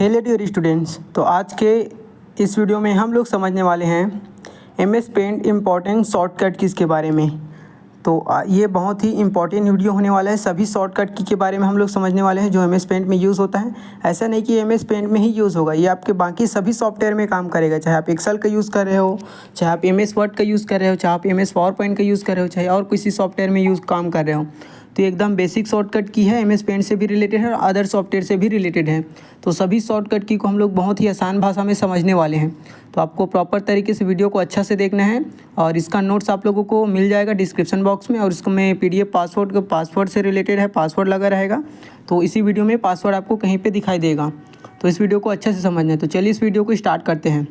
Hello dear students. तो आज के इस वीडियो में हम लोग समझने वाले हैं MS Paint important shortcut keys के बारे में। तो ये बहुत ही इम्पॉर्टेंट वीडियो होने वाला है। सभी शॉर्टकट की के बारे में हम लोग समझने वाले हैं जो एमएस पेंट में यूज़ होता है। ऐसा नहीं कि एमएस पेंट में ही यूज़ होगा, ये आपके बाकी सभी सॉफ्टवेयर में काम करेगा। चाहे आप एक्सेल का यूज़ कर रहे हो, चाहे आप एमएस वर्ड का यूज़ कर रहे हो, चाहे आप एमएस पावर पॉइंट का यूज़ कर रहे हो, चाहे और किसी सॉफ्टवेयर में काम कर रहे हो। तो ये एकदम बेसिक शॉर्टकट की है, एमएस पेंट से भी रिलेटेड है और अदर सॉफ्टवेयर से भी रिलेटेड है। तो सभी शॉर्टकट की को हम लोग बहुत ही आसान भाषा में समझने वाले हैं। तो आपको प्रॉपर तरीके से वीडियो को अच्छा से देखना है और इसका नोट्स आप लोगों को मिल जाएगा डिस्क्रिप्शन बॉक्स में। और इसको मैं पीडीएफ पासवर्ड से रिलेटेड है, पासवर्ड लगा रहेगा। तो इसी वीडियो में पासवर्ड आपको कहीं पर दिखाई देगा। तो इस वीडियो को अच्छा से समझना है। तो चलिए इस वीडियो को स्टार्ट करते हैं।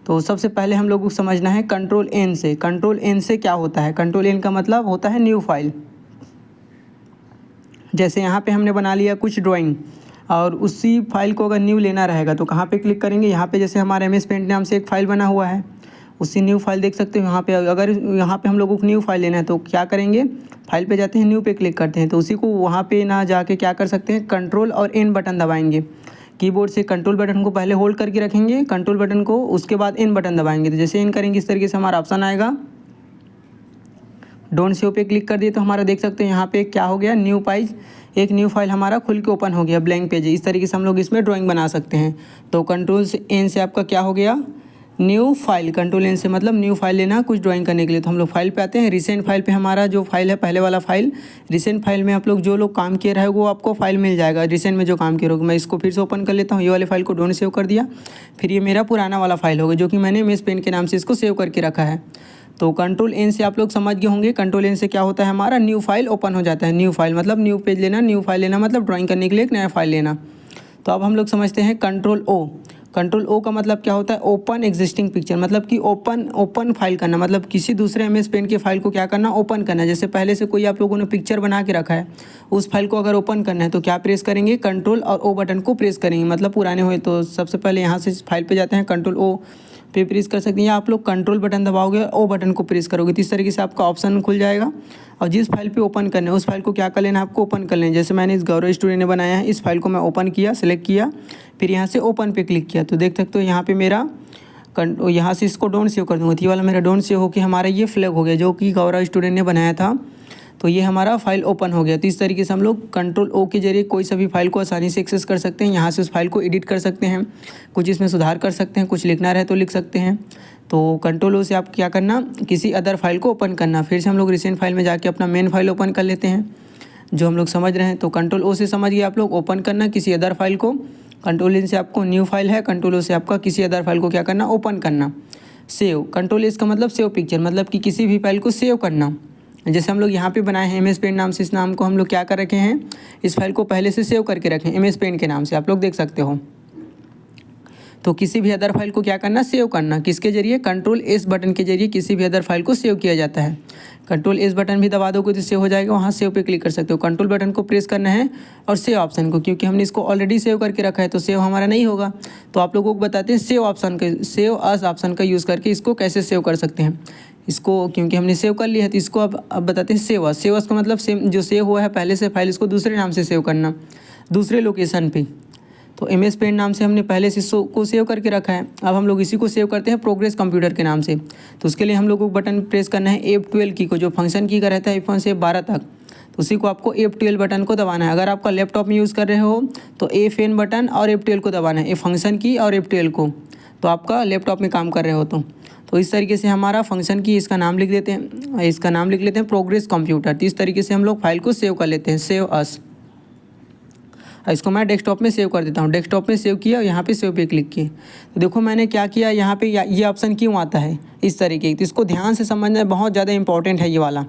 तो सबसे पहले हम लोगों को समझना है कंट्रोल एन से। कंट्रोल एन से क्या होता है? कंट्रोल एन का मतलब होता है न्यू फाइल। जैसे यहाँ पे हमने बना लिया कुछ ड्राइंग और उसी फाइल को अगर न्यू लेना रहेगा तो कहाँ पे क्लिक करेंगे? यहाँ पे जैसे हमारे एमएस पेंट नाम से एक फ़ाइल बना हुआ है, उसी न्यू फाइल देख सकते हो यहाँ पे। अगर यहाँ पे हम लोगों को न्यू फाइल लेना है तो क्या करेंगे? फाइल पे जाते हैं, न्यू पे क्लिक करते हैं। तो उसी को वहाँ पे ना जाके क्या कर सकते हैं? कंट्रोल और एन बटन दबाएंगे। कीबोर्ड से कंट्रोल बटन को पहले होल्ड करके रखेंगे, कंट्रोल बटन को, उसके बाद एन बटन दबाएंगे। तो जैसे एन करेंगे इस तरीके से हमारा ऑप्शन आएगा। डोंट सेव पे क्लिक कर दिए तो हमारा देख सकते हैं यहाँ पे क्या हो गया? न्यू पेज, एक न्यू फाइल हमारा खुल के ओपन हो गया, ब्लैंक पेज है। इस तरीके से हम लोग इसमें ड्राइंग बना सकते हैं। तो कंट्रोल एन से आपका क्या हो गया? New file. कंट्रोल एन से मतलब न्यू फाइल लेना कुछ ड्राइंग करने के लिए। तो हम लोग फाइल पे आते हैं, रिसेंट फाइल पे हमारा जो फाइल है पहले वाला फाइल, रिसेंट फाइल में आप लोग जो लोग काम किए रहे वो आपको फाइल मिल जाएगा। रिसेंट में जो काम किए रहोगे, मैं इसको फिर से ओपन कर लेता हूँ। ये वाले फाइल को डोंट सेव कर दिया। फिर ये मेरा पुराना वाला फाइल होगा जो कि मैंने एमएस पेंट के नाम से इसको सेव करके रखा है। तो कंट्रोल एन से आप लोग समझ गए होंगे। कंट्रोल एन से क्या होता है? हमारा न्यू फाइल ओपन हो जाता है। न्यू फाइल मतलब न्यू पेज लेना, न्यू फाइल लेना मतलब ड्राइंग करने के लिए एक नया फाइल लेना। तो अब हम लोग समझते हैं कंट्रोल ओ। कंट्रोल ओ का मतलब क्या होता है? ओपन एग्जिस्टिंग पिक्चर, मतलब कि ओपन फाइल करना, मतलब किसी दूसरे एमएस पेंट के फाइल को क्या करना? ओपन करना। जैसे पहले से कोई आप लोगों ने पिक्चर बना के रखा है, उस फाइल को अगर ओपन करना है तो क्या प्रेस करेंगे? कंट्रोल और ओ बटन को प्रेस करेंगे। मतलब पुराने हुए तो सबसे पहले यहाँ से फाइल पे जाते हैं, कंट्रोल ओ पे प्रेस कर सकते हैं, या आप लोग कंट्रोल बटन दबाओगे ओ बटन को प्रेस करोगे तो इस तरीके से आपका ऑप्शन खुल जाएगा। और जिस फाइल पे ओपन करना है उस फाइल को क्या कर लेना है? आपको ओपन कर लेना। जैसे मैंने इस गौरव स्टूडियो ने बनाया है, इस फाइल को मैं ओपन किया, सेलेक्ट किया, फिर यहाँ से ओपन पे क्लिक किया। तो देख सकते हो यहाँ पे मेरा यहाँ से इसको डोंट सेव कर दूँगा। ये वाला मेरा डोंट सेव होकर हमारा ये फ्लैग हो गया जो कि गौरव स्टूडेंट ने बनाया था। तो ये हमारा फाइल ओपन हो गया। तो इस तरीके से हम लोग कंट्रोल ओ के जरिए कोई सा भी फाइल को आसानी से एक्सेस कर सकते हैं। यहाँ से उस फाइल को एडिट कर सकते हैं, कुछ इसमें सुधार कर सकते हैं, कुछ लिखना रहे तो लिख सकते हैं। तो कंट्रोल ओ से आप क्या करना? किसी अदर फाइल को ओपन करना। फिर से हम लोग रिसेंट फाइल में जाके अपना मेन फाइल ओपन कर लेते हैं जो हम लोग समझ रहे हैं। तो कंट्रोल ओ से समझ गए आप लोग, ओपन करना किसी अदर फाइल को। कंट्रोल एन से आपको न्यू फाइल है, कंट्रोल ओ से आपका किसी अदर फाइल को क्या करना? ओपन करना। सेव, कंट्रोल एस का मतलब सेव पिक्चर, मतलब कि किसी भी फाइल को सेव करना। जैसे हम लोग यहाँ पे बनाए हैं एमएस पेंट नाम से, इस नाम को हम लोग क्या कर रखे हैं? इस फाइल को पहले से सेव करके रखें एमएस पेंट के नाम से, आप लोग देख सकते हो। तो किसी भी अदर फाइल को क्या करना? सेव करना। किसके जरिए? कंट्रोल एस बटन के जरिए किसी भी अदर फाइल को सेव किया जाता है। कंट्रोल एस बटन भी दबा दोगे तो सेव हो जाएगा, वहाँ सेव पे क्लिक कर सकते हो। कंट्रोल बटन को प्रेस करना है और सेव ऑप्शन को, क्योंकि हमने इसको ऑलरेडी सेव करके रखा है तो सेव हमारा नहीं होगा। तो आप लोगों को बताते हैं सेव ऑप्शन का, सेव अस ऑप्शन का यूज़ करके इसको कैसे सेव कर सकते हैं। इसको क्योंकि हमने सेव कर लिया है तो इसको अब बताते हैं सेव अस। सेव अस का मतलब सेम जो सेव हुआ है पहले से फाइल, इसको दूसरे नाम से सेव करना, दूसरे लोकेशन पे। तो एमएस पेंट नाम से हमने पहले से इसको सेव करके रखा है। अब हम लोग इसी को सेव करते हैं प्रोग्रेस कंप्यूटर के नाम से। तो उसके लिए हम लोग को बटन प्रेस करना है F12 की को, जो फंक्शन की का रहता है F1 से F12 तक। तो उसी को आपको F12 बटन को दबाना है। अगर आपका लैपटॉप में यूज़ कर रहे हो तो F10 बटन और F12 को दबाना है, फंक्शन की और F12 को। तो आपका लैपटॉप में काम कर रहे हो तो इस तरीके से हमारा फंक्शन की इसका नाम लिख देते हैं, इसका नाम लिख लेते हैं प्रोग्रेस कंप्यूटर। तो इस तरीके से हम लोग फाइल को सेव कर लेते हैं, सेव अस। इसको मैं डेस्कटॉप में सेव कर देता हूँ। डेस्कटॉप में सेव किया और यहाँ पे सेव पे क्लिक किए। तो देखो मैंने क्या किया, यहाँ पे ये ऑप्शन क्यों आता है इस तरीके। तो इसको ध्यान से समझना बहुत ज़्यादा इंपॉर्टेंट है ये वाला।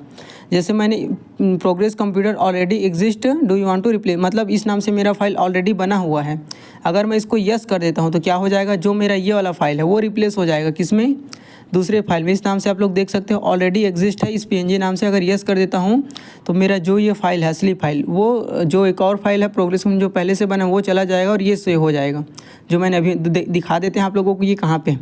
जैसे मैंने progress computer already exist, do you want to replace, मतलब इस नाम से मेरा फाइल ऑलरेडी बना हुआ है। अगर मैं इसको यस कर देता हूँ तो क्या हो जाएगा? जो मेरा ये वाला फाइल है वो रिप्लेस हो जाएगा किसमें? दूसरे फाइल में। इस नाम से आप लोग देख सकते हो ऑलरेडी एग्जिस्ट है इस PNG नाम से। अगर यस कर देता हूँ तो मेरा जो ये फाइल है असली फाइल, वो जो एक और फाइल है प्रोग्रेस में जो पहले से बना वो चला जाएगा और ये सेव हो जाएगा। जो मैंने अभी दिखा देते हैं आप लोगों को ये कहाँ पे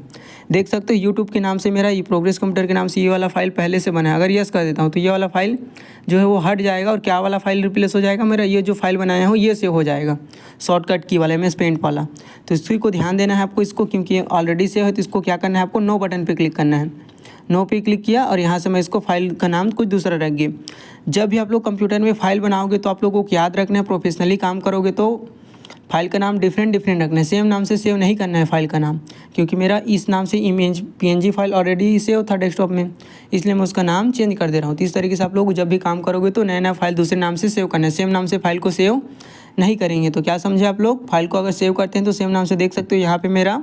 देख सकते हो। यूट्यूब के नाम से मेरा ये प्रोग्रेस कंप्यूटर के नाम से ये वाला फाइल पहले से बना है। अगर यस कर देता हूँ तो ये वाला फाइल जो है वो हट जाएगा और क्या वाला फाइल रिप्लेस हो जाएगा, मेरा ये जो फाइल बनाया हो ये सेव हो जाएगा, शॉर्टकट की वाला MS पेंट वाला। तो इसी को ध्यान देना है आपको इसको, क्योंकि ऑलरेडी सेव है। तो इसको क्या करना है आपको, नो बटन पे क्लिक करना है। नो पे क्लिक किया और यहाँ से मैं इसको फाइल का नाम कुछ दूसरा रख गया। जब भी आप लोग कंप्यूटर में फाइल बनाओगे तो आप लोगों को याद रखना है, प्रोफेशनली काम करोगे तो फाइल का नाम डिफरेंट रखना है। सेम नाम से सेव नहीं करना है फाइल का नाम, क्योंकि मेरा इस नाम से image PNG file already save था डेस्कटॉप में, इसलिए मैं उसका नाम चेंज कर दे रहा हूँ। तो इस तरीके से आप लोग जब भी काम करोगे तो नया फाइल दूसरे नाम से सेव करना है। सेम नाम से फाइल को सेव नहीं करेंगे। तो क्या समझे आप लोग, फाइल को अगर सेव करते हैं तो सेम नाम से देख सकते हो यहाँ पे मेरा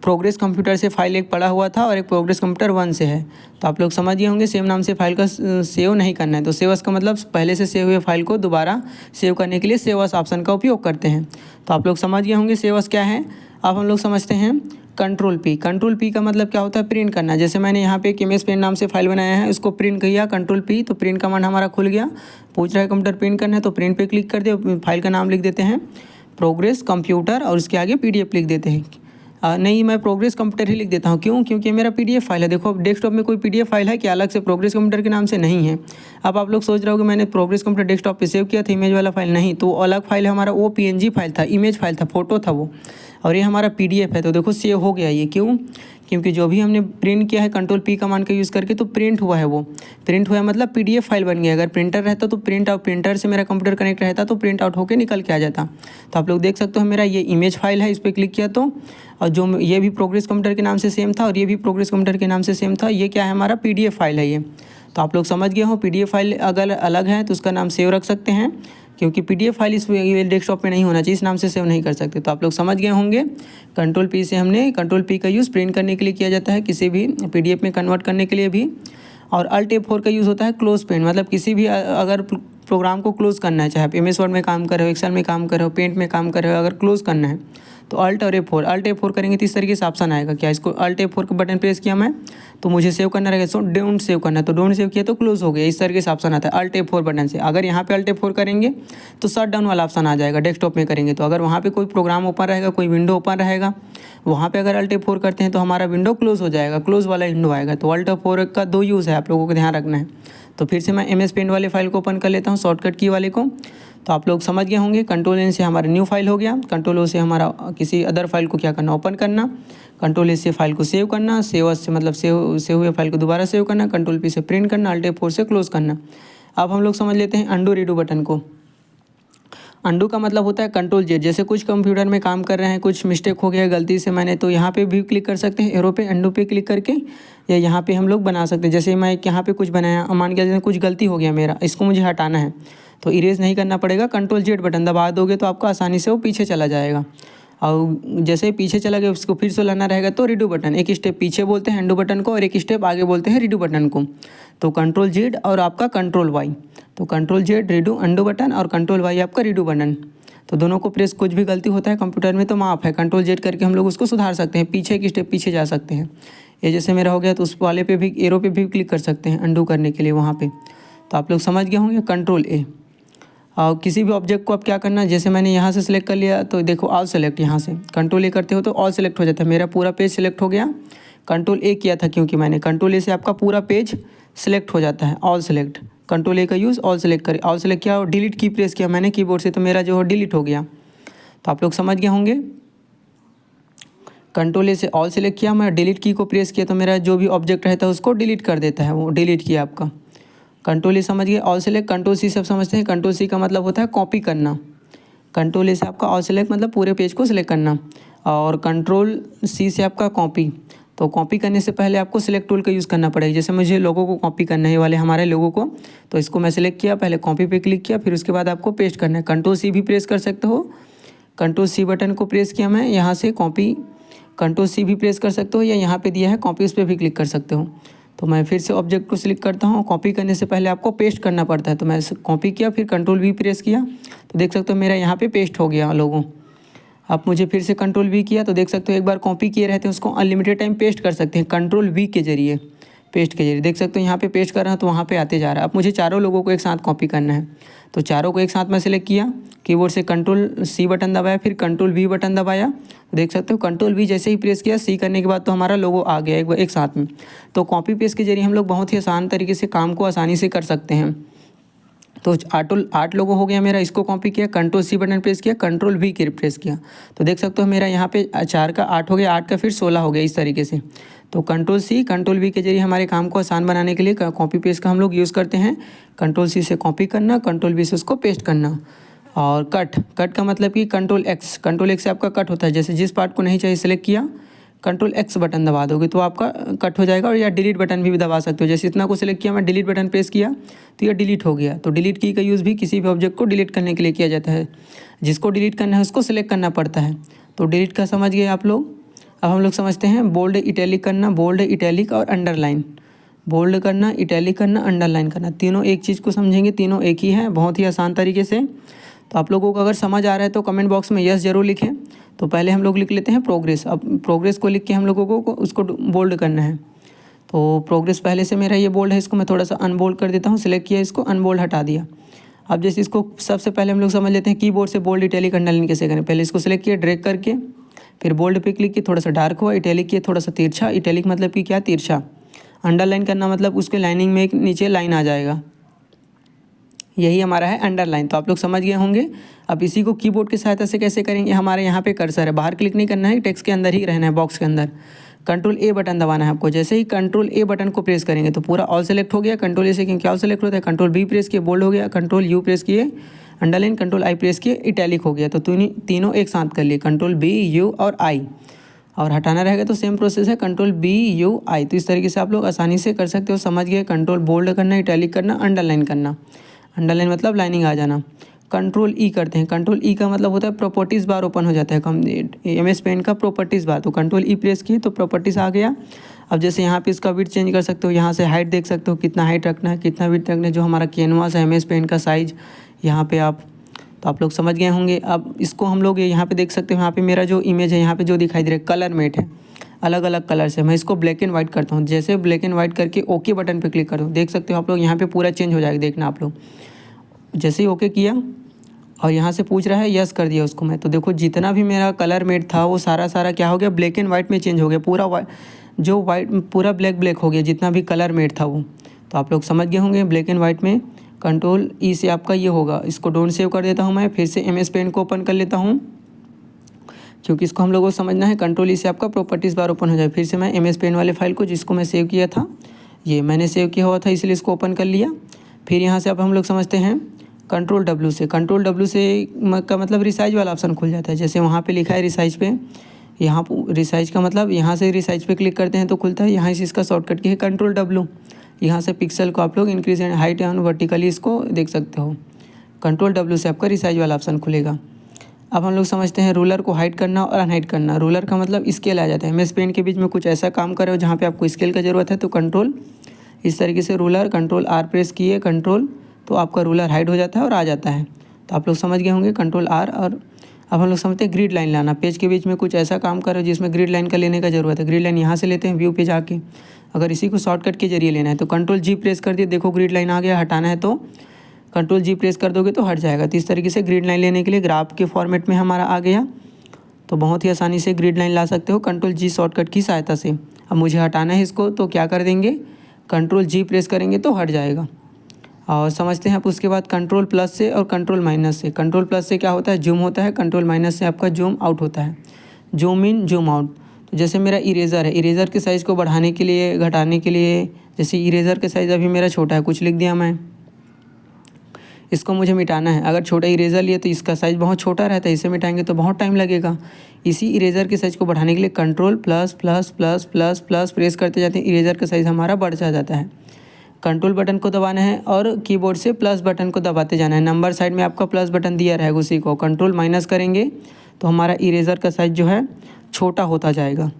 प्रोग्रेस कंप्यूटर से फाइल एक पड़ा हुआ था और एक प्रोग्रेस कंप्यूटर 1 से है। तो आप लोग समझ गए होंगे सेम नाम से फाइल का सेव नहीं करना है। तो सेव एस का मतलब पहले से सेव हुए फाइल को दोबारा सेव करने के लिए सेव एस ऑप्शन का उपयोग करते हैं। तो आप लोग समझ गए होंगे सेव एस क्या है। अब हम लोग समझते हैं कंट्रोल P। कंट्रोल P का मतलब क्या होता है, प्रिंट करना। जैसे मैंने यहाँ पे एक MS पेंट नाम से फाइल बनाया है, उसको प्रिंट किया कंट्रोल P, तो प्रिंट कमांड हमारा खुल गया। पूछ रहा है कंप्यूटर प्रिंट करना है तो प्रिंट पे क्लिक कर दे। फाइल का नाम लिख देते हैं प्रोग्रेस कंप्यूटर और उसके आगे PDF लिख देते हैं। नहीं, मैं प्रोग्रेस कंप्यूटर ही लिख देता हूँ। क्यों, क्योंकि मेरा PDF फाइल है। देखो अब डेस्कटॉप में कोई PDF फाइल है क्या अलग से, प्रोग्रेस कंप्यूटर के नाम से नहीं है। अब आप लोग सोच रहे हो कि मैंने प्रोग्रेस कंप्यूटर डेस्कटॉप पे सेव किया था इमेज वाला फाइल, नहीं, तो अलग फाइल है हमारा, वो PNG फाइल था, इमेज फाइल था, फोटो था वो, और ये हमारा PDF है। तो देखो सेव हो गया ये। क्यों, क्योंकि जो भी हमने प्रिंट किया है कंट्रोल P कमांड का यूज़ करके तो प्रिंट हुआ है। वो प्रिंट हुआ है मतलब PDF फाइल बन गया। अगर प्रिंटर रहता तो प्रिंट आउट, प्रिंटर से मेरा कंप्यूटर कनेक्ट रहता तो प्रिंट आउट होकर निकल के आ जाता। तो आप लोग देख सकते हो मेरा ये इमेज फाइल है, इस पर क्लिक किया तो, और जो ये भी प्रोग्रेस कंप्यूटर के नाम से सेम था और ये भी प्रोग्रेस कंप्यूटर के नाम से सेम था। ये क्या है, हमारा PDF फाइल है ये। तो आप लोग समझ गए हो PDF फाइल अगर अलग है तो उसका नाम सेव रख सकते हैं, क्योंकि PDF फाइल इस डेस्कटॉप पे नहीं होना चाहिए, इस नाम से सेव नहीं कर सकते। तो आप लोग समझ गए होंगे कंट्रोल P से हमने कंट्रोल P का यूज़ प्रिंट करने के लिए किया जाता है, किसी भी PDF में कन्वर्ट करने के लिए भी। और Alt F4 का यूज़ होता है क्लोज पेंट, मतलब किसी भी अगर प्रोग्राम को क्लोज़ करना है, चाहे आप MS वर्ड में काम कर रहे हो, एक्सेल में काम कर रहे हो, पेंट में काम कर रहे हो, अगर क्लोज़ करना है तो Alt और F4 करेंगे तो इस तरीके से ऑप्शन आएगा। क्या इसको Alt F4 का बटन प्रेस किया मैं तो मुझे सेव करना रहेगा, सो डोंट सेव करना है, तो डोंट सेव किया तो क्लोज हो गया। इस तरीके से ऑप्शन आता है Alt F4 बटन से। अगर यहाँ पे Alt F4 करेंगे तो शट डाउन वाला ऑप्शन आ जाएगा डेस्कटॉप में करेंगे तो। अगर वहाँ पे कोई प्रोग्राम ओपन रहेगा, कोई विंडो ओपन रहेगा, वहाँ पे अगर Alt F4 करते हैं तो हमारा विंडो क्लोज हो जाएगा, क्लोज वाला विंडो आएगा। तो Alt F4 का 2 यूज़ है, आप लोगों को ध्यान रखना है। तो फिर से मैं MS पेंट वाले फाइल को ओपन कर लेता हूँ, शॉर्टकट की वाले को। तो आप लोग समझ गए होंगे कंट्रोल N से हमारा न्यू फाइल हो गया, कंट्रोल O से हमारा किसी अदर फाइल को क्या करना, ओपन करना, कंट्रोल S से फाइल को सेव करना, सेव एस से मतलब सेव हुए फाइल को दोबारा सेव करना, कंट्रोल P से प्रिंट करना, Alt F4 से क्लोज करना। अब हम लोग समझ लेते हैं अंडू रीडू बटन को। अंडू का मतलब होता है कंट्रोल Z। जैसे कुछ कंप्यूटर में काम कर रहे हैं, कुछ मिस्टेक हो गया गलती से मैंने, तो यहाँ पे भी क्लिक कर सकते हैं एरो पे, अंडू पे क्लिक करके, या यहाँ पे हम लोग बना सकते हैं। जैसे मैं यहाँ पे कुछ बनाया, मान गया जैसे कुछ गलती हो गया मेरा, इसको मुझे हटाना है तो इरेज नहीं करना पड़ेगा, कंट्रोल Z बटन दबा दोगे तो आपको आसानी से वो पीछे चला जाएगा। और जैसे पीछे चला गया उसको फिर से लाना रहेगा तो रीडू बटन, एक स्टेप पीछे बोलते हैं अंडू बटन को और एक स्टेप आगे बोलते हैं रीडू बटन को। तो कंट्रोल Z और आपका कंट्रोल Y, तो control Z redo undo button और कंट्रोल Y आपका रीडू बटन। तो दोनों को प्रेस, कुछ भी गलती होता है कंप्यूटर में तो माफ़ है, कंट्रोल Z करके हम लोग उसको सुधार सकते हैं, पीछे एक स्टेप पीछे जा सकते हैं। ये जैसे मेरा हो गया तो उस वाले पे भी एरो पे भी क्लिक कर सकते हैं अंडू करने के लिए वहाँ पे। तो आप लोग समझ गए होंगे कंट्रोल A। और किसी भी ऑब्जेक्ट को आप क्या करना, जैसे मैंने यहाँ से सिलेक्ट कर लिया तो देखो ऑल सेलेक्ट, यहाँ से कंट्रोल A करते हो तो ऑल सेलेक्ट हो जाता है, मेरा पूरा पेज सिलेक्ट हो गया। कंट्रोल A किया था क्योंकि मैंने, कंट्रोल A से आपका पूरा पेज सिलेक्ट हो जाता है, ऑल सेलेक्ट। कंट्रोल A का यूज़ ऑल सेलेक्ट करें, ऑल सेलेक्ट किया और डिलीट की प्रेस किया मैंने कीबोर्ड से तो मेरा जो है डिलीट हो गया। तो आप लोग समझ गए होंगे कंट्रोल A से ऑल सेलेक्ट किया, मैं डिलीट की को प्रेस किया तो मेरा जो भी ऑब्जेक्ट रहता है उसको डिलीट कर देता है, वो डिलीट किया आपका। कंट्रोल A समझ गए, ऑल सेलेक्ट। कंट्रोल C सब समझते हैं, कंट्रोल C का मतलब होता है कॉपी करना। कंट्रोल A से आपका ऑल सेलेक्ट मतलब पूरे पेज को सिलेक्ट करना, और कंट्रोल C से आपका कॉपी। तो कॉपी करने से पहले आपको सिलेक्ट टूल का यूज़ करना पड़ेगा। जैसे मुझे लोगों को कॉपी करना है, ये वाले हमारे लोगों को, तो इसको मैं सिलेक्ट किया, पहले कॉपी पे क्लिक किया, फिर उसके बाद आपको पेस्ट करना है। कंट्रोल C भी प्रेस कर सकते हो, कंट्रोल C बटन को प्रेस किया मैं यहाँ से कॉपी, कंट्रोल C भी प्रेस कर सकते हो, या यहाँ पे दिया है कॉपी, उस पर भी क्लिक कर सकते हो। तो मैं फिर से ऑब्जेक्ट को सिलेक्ट करता हूँ, कॉपी करने से पहले आपको पेस्ट करना पड़ता है, तो मैं कॉपी किया फिर कंट्रोल V प्रेस किया तो देख सकते हो मेरा यहाँ पे पेस्ट हो गया लोगो। अब मुझे फिर से कंट्रोल वी किया तो देख सकते हो एक बार कॉपी किए रहते हैं उसको अनलिमिटेड टाइम पेस्ट कर सकते हैं कंट्रोल वी के जरिए, पेस्ट के जरिए देख सकते हो यहाँ पे पेस्ट कर रहा हूँ तो वहाँ पे आते जा रहा है। अब मुझे चारों लोगों को एक साथ कॉपी करना है तो चारों को एक साथ में सेलेक्ट किया, कीबोर्ड से कंट्रोल सी बटन दबाया, फिर कंट्रोल वी बटन दबाया। देख सकते हो कंट्रोल वी जैसे ही प्रेस किया, सी करने के बाद तो हमारा लोगो आ गया एक साथ में। तो कॉपी पेस्ट के जरिए हम लोग बहुत ही आसान तरीके से काम को आसानी से कर सकते हैं। तो 8 लोगों हो गया मेरा, इसको कॉपी किया, कंट्रोल सी बटन प्रेस किया, कंट्रोल वी की प्रेस किया तो देख सकते हो मेरा यहाँ पे 4 का 8 हो गया, 8 का फिर 16 हो गया इस तरीके से। तो कंट्रोल सी कंट्रोल वी के जरिए हमारे काम को आसान बनाने के लिए कॉपी पेस्ट का हम लोग यूज़ करते हैं। कंट्रोल सी से कॉपी करना, कंट्रोल वी से उसको पेस्ट करना। और कट का मतलब कि कंट्रोल एक्स से आपका कट होता है, जैसे जिस पार्ट को नहीं चाहिए सेलेक्ट किया कंट्रोल एक्स बटन दबा दोगे तो आपका कट हो जाएगा। और या डिलीट बटन भी दबा सकते हो, जैसे इतना को सिलेक्ट किया मैं डिलीट बटन प्रेस किया तो ये डिलीट हो गया। तो डिलीट की का यूज़ भी किसी भी ऑब्जेक्ट को डिलीट करने के लिए किया जाता है, जिसको डिलीट करना है उसको सिलेक्ट करना पड़ता है। तो डिलीट का समझ गए आप लोग। अब हम लोग समझते हैं बोल्ड इटैलिक करना, बोल्ड इटैलिक और अंडरलाइन। बोल्ड करना, इटैलिक करना, अंडरलाइन करना, तीनों एक चीज़ को समझेंगे, तीनों एक ही है बहुत ही आसान तरीके से। तो आप लोगों को अगर समझ आ रहा है तो कमेंट बॉक्स में यस ज़रूर लिखें। तो पहले हम लोग लिख लेते हैं प्रोग्रेस। अब प्रोग्रेस को लिख के हम लोगों को उसको बोल्ड करना है। तो प्रोग्रेस पहले से मेरा ये बोल्ड है, इसको मैं थोड़ा सा अनबोल्ड कर देता हूँ, सिलेक्ट किया, इसको अनबोल्ड हटा दिया। अब जैसे इसको सबसे पहले हम लोग समझ लेते हैं कीबोर्ड से बोल्ड इटैलिक अंडरलाइन कैसे करें। पहले इसको सिलेक्ट किया ड्रैग करके, फिर बोल्ड पे क्लिक किया, थोड़ा सा डार्क हुआ, इटैलिक किया थोड़ा सा तिरछा, इटैलिक मतलब कि क्या तिरछा, अंडरलाइन करना मतलब उसके लाइनिंग में एक नीचे लाइन आ जाएगा, यही हमारा है अंडरलाइन। तो आप लोग समझ गए होंगे। अब इसी को कीबोर्ड की सहायता से कैसे करेंगे, हमारे यहाँ पे कर्सर है, बाहर क्लिक नहीं करना है, टेक्स्ट के अंदर ही रहना है, बॉक्स के अंदर कंट्रोल ए बटन दबाना है आपको। जैसे ही कंट्रोल ए बटन को प्रेस करेंगे तो पूरा ऑल सेलेक्ट हो गया, कंट्रोल ए से क्योंकि ऑल सेलेक्ट होता है, कंट्रोल बी प्रेस किए बोल्ड हो गया, कंट्रोल यू प्रेस किए अंडरलाइन, कंट्रोल आई प्रेस किए इटैलिक हो गया। तो तीनों एक साथ कर लिए, कंट्रोल बी यू और आई, और हटाना रहेगा तो सेम प्रोसेस है कंट्रोल बी यू आई। तो इस तरीके से आप लोग आसानी से कर सकते हो। समझ गए, कंट्रोल बोल्ड करना, इटैलिक करना, अंडरलाइन करना, अंडरलाइन मतलब लाइनिंग आ जाना। कंट्रोल ई करते हैं, कंट्रोल ई का मतलब होता है प्रॉपर्टीज़ बार ओपन हो जाता है, MS पेंट का प्रॉपर्टीज़ बार। तो कंट्रोल ई प्रेस किए तो प्रॉपर्टीज़ आ गया। अब जैसे यहाँ पे इसका विड्थ चेंज कर सकते हो, यहाँ से हाइट देख सकते हो कितना हाइट रखना है, कितना विड्थ रखना है, जो हमारा कैनवास है MS पेंट का साइज़ यहाँ पे आप, तो आप लोग समझ गए होंगे। अब इसको हम लोग यहाँ पे देख सकते हो, यहाँ पे मेरा जो इमेज है यहाँ पे जो दिखाई दे रहा है कलर मेट है, अलग अलग कलर से। मैं इसको ब्लैक एंड वाइट करता हूँ, जैसे ब्लैक एंड वाइट करके ओके बटन पे क्लिक करता हूँ, देख सकते हो आप लोग यहाँ पे पूरा चेंज हो जाएगा। देखना आप लोग, जैसे ही ओके किया और यहाँ से पूछ रहा है यस कर दिया उसको मैं, तो देखो जितना भी मेरा कलर मेट था वो सारा क्या हो गया, ब्लैक एंड वाइट में चेंज हो गया, पूरा जो वाइट पूरा ब्लैक हो गया जितना भी कलर मेट था वो। तो आप लोग समझ गए होंगे ब्लैक एंड वाइट में। कंट्रोल ई से आपका ये होगा, इसको डोंट सेव कर देता हूँ मैं, फिर से MS पेंट को ओपन कर लेता हूँ क्योंकि इसको हम लोगों को समझना है। कंट्रोल ई से आपका प्रॉपर्टीज़ बार ओपन हो जाए, फिर से मैं MS पेंट वाले फाइल को जिसको मैं सेव किया था, ये मैंने सेव किया हुआ था इसलिए इसको ओपन कर लिया। फिर यहाँ से अब हम लोग समझते हैं कंट्रोल W से, कंट्रोल W से का मतलब रिसाइज वाला ऑप्शन खुल जाता है। जैसे वहाँ पे लिखा है रिसाइज पे, यहाँ रिसाइज का मतलब यहाँ से रिसाइज पे क्लिक करते हैं तो खुलता है। यहाँ से इसका शॉर्टकट की है कंट्रोल W, यहाँ से पिक्सल को आप लोग increase and height and vertically इसको देख सकते हो। कंट्रोल W से आपका रिसाइज वाला ऑप्शन खुलेगा। अब हम लोग समझते हैं रूलर को हाइड करना और अनहाइड करना। रूलर का मतलब स्केल आ जाता है, MS पेंट के बीच में कुछ ऐसा काम कर रहे हो जहाँ पे आपको स्केल का ज़रूरत है तो कंट्रोल इस तरीके से रूलर, कंट्रोल R प्रेस किए कंट्रोल, तो आपका रूलर हाइड हो जाता है और आ जाता है। तो आप लोग समझ गए होंगे कंट्रोल R। और अब हम लोग समझते हैं ग्रिड लाइन लाना। पेज के बीच में कुछ ऐसा काम करो जिसमें ग्रिड लाइन का लेने का ज़रूरत है। ग्रिड लाइन यहाँ से लेते हैं व्यू पे जाके, अगर इसी को शॉर्टकट के जरिए लेना है तो कंट्रोल G प्रेस कर दिए, देखो ग्रिड लाइन आ गया। हटाना है तो कंट्रोल G प्रेस कर दोगे तो हट जाएगा। तो इस तरीके से ग्रिड लाइन लेने के लिए ग्राफ के फॉर्मेट में हमारा आ गया, तो बहुत ही आसानी से ग्रिड लाइन ला सकते हो कंट्रोल G शॉर्टकट की सहायता से। अब मुझे हटाना है इसको तो क्या कर देंगे, कंट्रोल G प्रेस करेंगे तो हट जाएगा। और समझते हैं आप उसके बाद कंट्रोल प्लस से और कंट्रोल माइनस से। कंट्रोल प्लस से क्या होता है, जूम होता है, कंट्रोल माइनस से आपका जूम आउट होता है, जूम इन जूम आउट। तो जैसे मेरा इरेज़र है, इरेज़र के साइज़ को बढ़ाने के लिए घटाने के लिए, जैसे इरेज़र का साइज़ अभी मेरा छोटा है, कुछ लिख दिया मैं, इसको मुझे मिटाना है। अगर छोटा इरेज़र लिए तो इसका साइज़ बहुत छोटा रहता है, इसे मिटाएंगे तो बहुत टाइम लगेगा। इसी इरेज़र के साइज़ को बढ़ाने के लिए control plus plus plus plus plus press करते जाते हैं, इरेज़र का साइज़ हमारा बढ़ता जाता है। कंट्रोल बटन को दबाना है और कीबोर्ड से प्लस बटन को दबाते जाना है। नंबर साइड में आपका प्लस बटन दिया रहेगा, उसी को कंट्रोल माइनस करेंगे तो हमारा इरेज़र का साइज़ जो है छोटा होता जाएगा।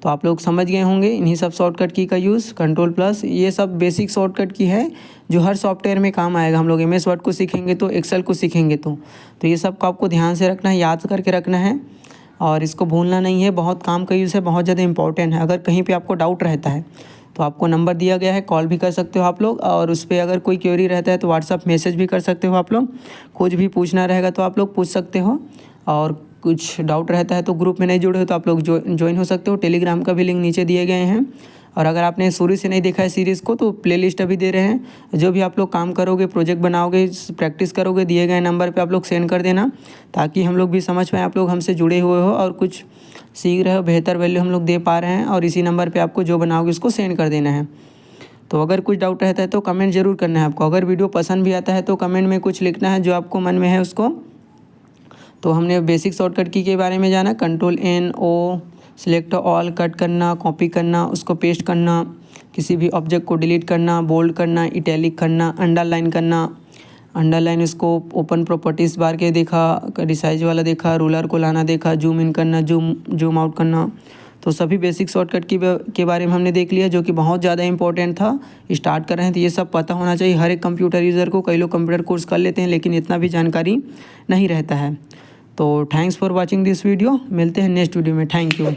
तो आप लोग समझ गए होंगे इन्हीं सब शॉर्टकट की का यूज़, कंट्रोल प्लस, ये सब बेसिक शॉर्टकट की है जो हर सॉफ्टवेयर में काम आएगा। हम लोग MS वर्ड को सीखेंगे तो एक्सेल को सीखेंगे तो ये सब को आपको ध्यान से रखना है, याद करके रखना है। और इसको भूलना नहीं है, बहुत काम का यूज़ है, बहुत ज़्यादा इंपॉर्टेंट है। अगर कहीं पे आपको डाउट रहता है तो आपको नंबर दिया गया है, कॉल भी कर सकते हो आप लोग, और उस पर अगर कोई क्वेरी रहता है तो व्हाट्सअप मैसेज भी कर सकते हो आप लोग। कुछ भी पूछना रहेगा तो आप लोग पूछ सकते हो, और कुछ डाउट रहता है तो ग्रुप में नहीं जुड़े हो तो आप लोग ज्वाइन हो सकते हो। टेलीग्राम का भी लिंक नीचे दिए गए हैं। और अगर आपने शुरू से नहीं देखा है सीरीज़ को तो प्लेलिस्ट अभी दे रहे हैं। जो भी आप लोग काम करोगे, प्रोजेक्ट बनाओगे, प्रैक्टिस करोगे, दिए गए नंबर पे आप लोग सेंड कर देना, ताकि हम लोग भी समझ पाएँ आप लोग हमसे जुड़े हुए हो और कुछ सीख रहे हो, बेहतर वैल्यू हम लोग दे पा रहे हैं। और इसी नंबर पे आपको जो बनाओगे उसको सेंड कर देना है। तो अगर कुछ डाउट रहता है तो कमेंट ज़रूर करना है आपको। अगर वीडियो पसंद भी आता है तो कमेंट में कुछ लिखना है जो आपको मन में है उसको। तो हमने बेसिक शॉर्टकट की के बारे में जाना। Ctrl+N+O, सिलेक्ट ऑल, कट करना, कॉपी करना, उसको पेस्ट करना, किसी भी ऑब्जेक्ट को डिलीट करना, बोल्ड करना, इटैलिक करना, अंडरलाइन करना। अंडरलाइन इसको ओपन प्रॉपर्टीज़ बार के देखा, रिसाइज वाला देखा, रूलर को लाना देखा, जूम इन करना, जूम आउट करना। तो सभी बेसिक शॉर्टकट के बारे में हमने देख लिया, जो कि बहुत ज़्यादा इंपॉर्टेंट था। स्टार्ट कर रहे हैं तो ये सब पता होना चाहिए हर एक कंप्यूटर यूज़र को। कई लोग कंप्यूटर कोर्स कर लेते हैं लेकिन इतना भी जानकारी नहीं रहता है। तो thanks for watching this video. मिलते हैं नेक्स्ट वीडियो में। Thank you.